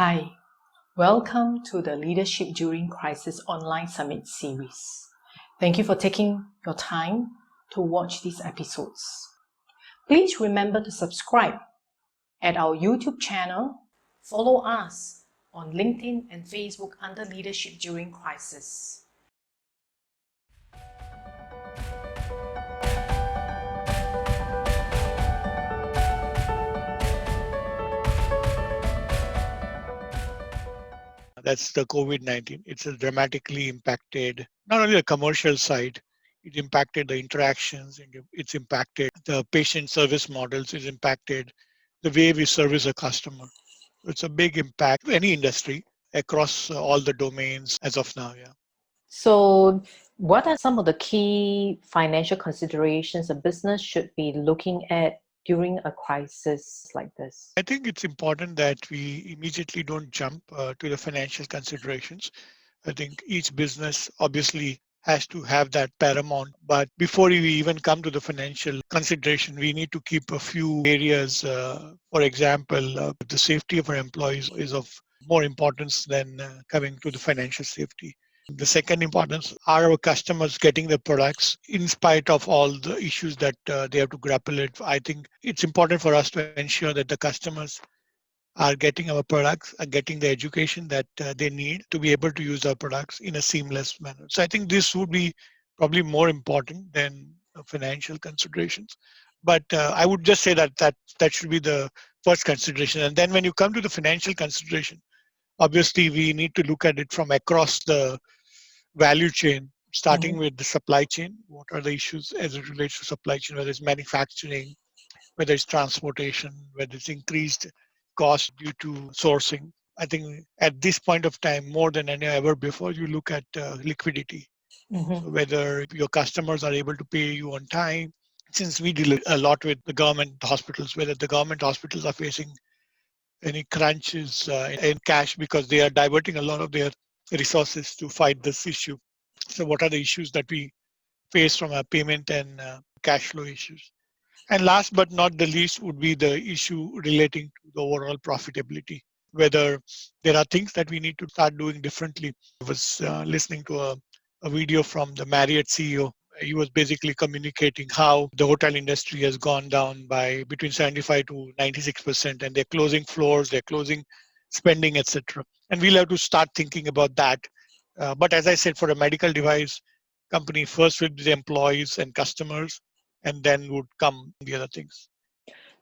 Hi, welcome to the Leadership During Crisis Online Summit series. Thank you for taking your time to watch these episodes. Please remember to subscribe at our YouTube channel, follow us on LinkedIn and Facebook under Leadership During Crisis. That's the COVID-19. It's dramatically impacted not only the commercial side, it impacted the interactions, it's impacted the patient service models, it's impacted the way we service a customer. It's a big impact to any industry across all the domains as of now. Yeah. So, what are some of the key financial considerations a business should be looking at during a crisis like this? I think it's important that we immediately don't jump to the financial considerations. I think each business obviously has to have that paramount. But before we even come to the financial consideration, we need to keep a few areas. For example, the safety of our employees is of more importance than coming to the financial safety. The second importance are our customers getting the products in spite of all the issues that they have to grapple with. I think it's important for us to ensure that the customers are getting our products, are getting the education that they need to be able to use our products in a seamless manner. So I think this would be probably more important than financial considerations. But I would just say that should be the first consideration. And then when you come to the financial consideration, obviously we need to look at it from across the value chain, starting with the supply chain. What are the issues as it relates to supply chain, whether it's manufacturing, whether it's transportation, whether it's increased cost due to sourcing. I think at this point of time, more than any ever before, you look at liquidity. So whether your customers are able to pay you on time, since we deal a lot with the government hospitals, whether the government hospitals are facing any crunches in cash because they are diverting a lot of their resources to fight this issue. So what are the issues that we face from a payment and cash flow issues? And last but not the least would be the issue relating to the overall profitability, whether there are things that we need to start doing differently. I was listening to a video from the Marriott CEO. He was basically communicating how the hotel industry has gone down by between 75 to 96%, and they're closing floors, they're closing spending, etc. And we'll have to start thinking about that. But as I said, for a medical device company, first with the employees and customers, and then would come the other things.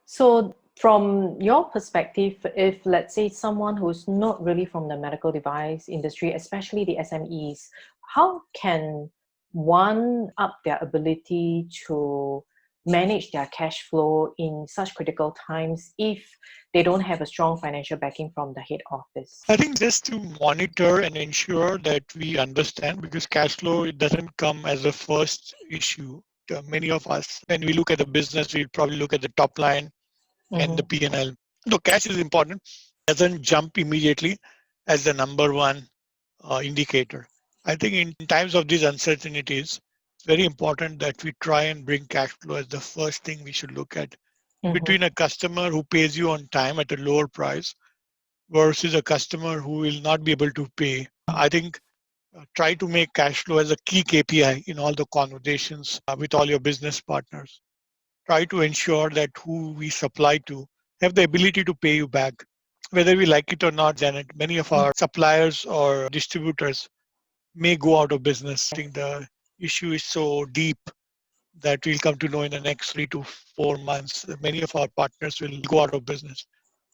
So, from your perspective, if let's say someone who's not really from the medical device industry, especially the SMEs, how can one up their ability to manage their cash flow in such critical times if they don't have a strong financial backing from the head office? I think just to monitor and ensure that we understand, because cash flow, it doesn't come as a first issue. Many of us, when we look at the business, we probably look at the top line and the P&L. So cash is important, doesn't jump immediately as the number one indicator. I think in times of these uncertainties, it's very important that we try and bring cash flow as the first thing we should look at. Between a customer who pays you on time at a lower price versus a customer who will not be able to pay, I think try to make cash flow as a key KPI in all the conversations with all your business partners. Try to ensure that who we supply to have the ability to pay you back. Whether we like it or not, Janet, many of our suppliers or distributors may go out of business. I think the issue is so deep that we'll come to know in the next 3 to 4 months that many of our partners will go out of business.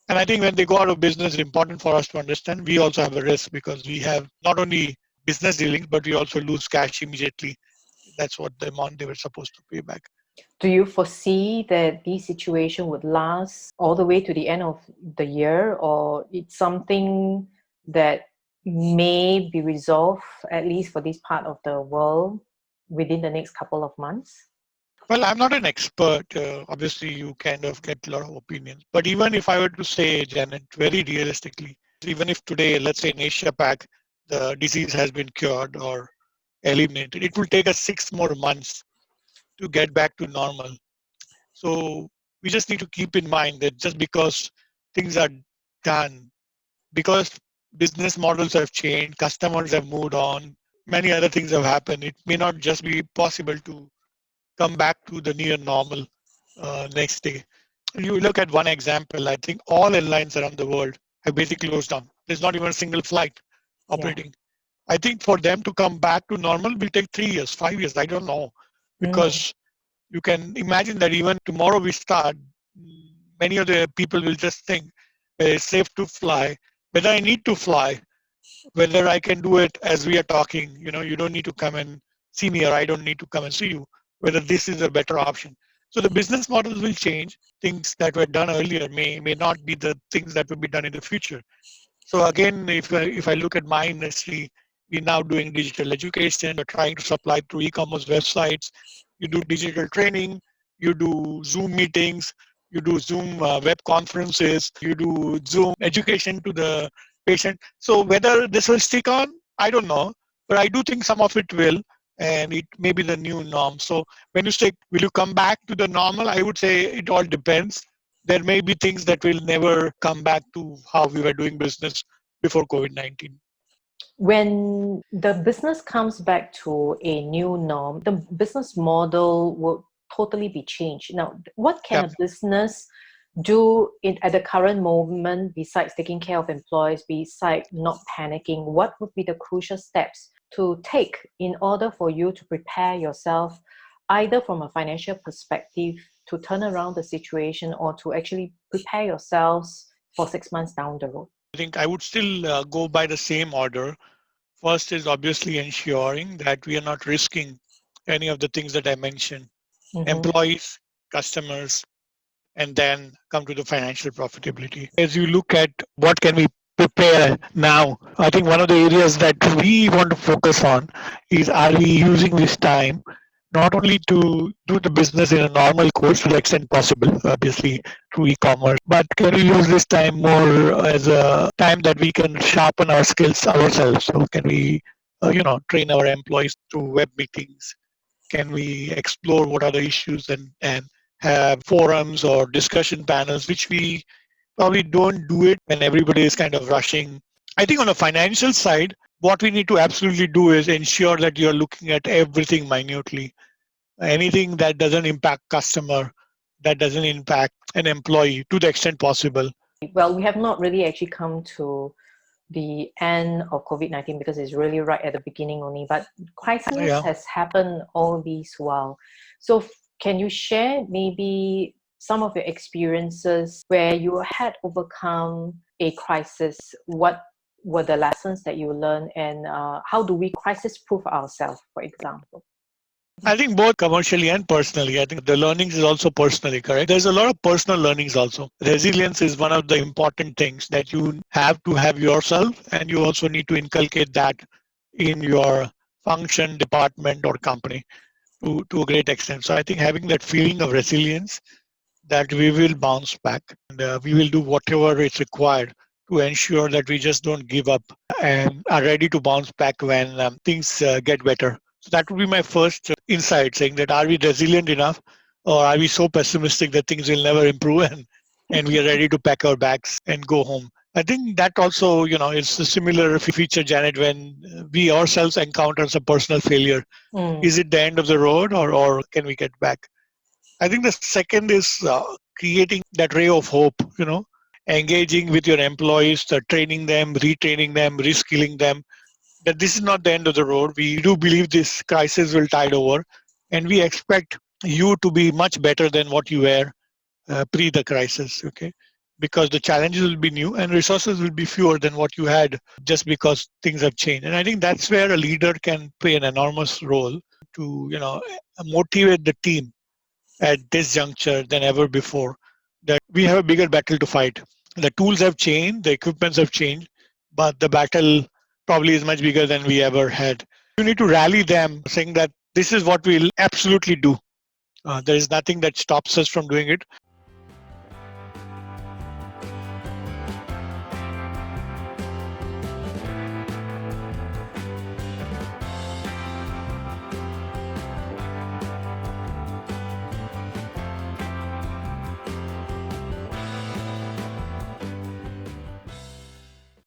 And I think when they go out of business, it's important for us to understand we also have a risk because we have not only business dealings, but we also lose cash immediately. That's what the amount they were supposed to pay back. Do you foresee that this situation would last all the way to the end of the year, or it's something that may be resolved, at least for this part of the world, within the next couple of months? Well, I'm not an expert. Obviously, you kind of get a lot of opinions. But even if I were to say, Janet, very realistically, even if today, let's say in Asia Pac, the disease has been cured or eliminated, it will take us 6 more months to get back to normal. So we just need to keep in mind that just because things are done because business models have changed, customers have moved on, many other things have happened. It may not just be possible to come back to the near normal next day. You look at one example, I think all airlines around the world have basically closed down. There's not even a single flight Yeah. operating. I think for them to come back to normal will take 3 years, 5 years, I don't know. Mm. Because you can imagine that even tomorrow we start, many of the people will just think it's safe to fly, whether I need to fly, whether I can do it as we are talking. You don't need to come and see me, or I don't need to come and see you, whether this is a better option. So the business models will change. Things that were done earlier may not be the things that will be done in the future. So again, if I look at my industry, we're now doing digital education. We're trying to supply through e-commerce websites. You do digital training. You do Zoom meetings. You do Zoom web conferences. You do Zoom education to the patient. So whether this will stick on, I don't know. But I do think some of it will, and it may be the new norm. So when you say, will you come back to the normal? I would say it all depends. There may be things that will never come back to how we were doing business before COVID-19. When the business comes back to a new norm, the business model will totally be changed. Now, what can Yep. a business do at the current moment besides taking care of employees, besides not panicking? What would be the crucial steps to take in order for you to prepare yourself, either from a financial perspective, to turn around the situation, or to actually prepare yourselves for 6 months down the road? I think I would still go by the same order. First is obviously ensuring that we are not risking any of the things that I mentioned: Mm-hmm. employees, customers, and then come to the financial profitability. As you look at what can we prepare now, I think one of the areas that we want to focus on is, are we using this time not only to do the business in a normal course to the extent possible, obviously through e-commerce, but can we use this time more as a time that we can sharpen our skills ourselves? So can we, train our employees through web meetings? Can we explore what are the issues, and have forums or discussion panels, which we probably don't do it when everybody is kind of rushing. I think on the financial side, what we need to absolutely do is ensure that you're looking at everything minutely. Anything that doesn't impact customer, that doesn't impact an employee to the extent possible. Well, we have not really actually come to the end of COVID-19 because it's really right at the beginning only, but crisis Yeah. has happened all these while. So can you share maybe some of your experiences where you had overcome a crisis? What were the lessons that you learned, and how do we crisis proof ourselves, for example? I think both commercially and personally. I think the learnings is also personally, correct. There's a lot of personal learnings also. Resilience is one of the important things that you have to have yourself, and you also need to inculcate that in your function, department, or company to a great extent. So I think having that feeling of resilience, that we will bounce back, and we will do whatever is required to ensure that we just don't give up and are ready to bounce back when things get better. So that would be my first insight, saying that, are we resilient enough, or are we so pessimistic that things will never improve, and we are ready to pack our bags and go home. I think that also, is a similar feature, Janet, when we ourselves encounter some personal failure. Mm. Is it the end of the road, or can we get back? I think the second is creating that ray of hope, engaging with your employees, training them, retraining them, reskilling them, that this is not the end of the road. We do believe this crisis will tide over, and we expect you to be much better than what you were pre the crisis, okay? Because the challenges will be new and resources will be fewer than what you had just because things have changed. And I think that's where a leader can play an enormous role to, motivate the team at this juncture than ever before, that we have a bigger battle to fight. The tools have changed, the equipments have changed, but the battle probably is much bigger than we ever had. You need to rally them, saying that this is what we'll absolutely do. There is nothing that stops us from doing it.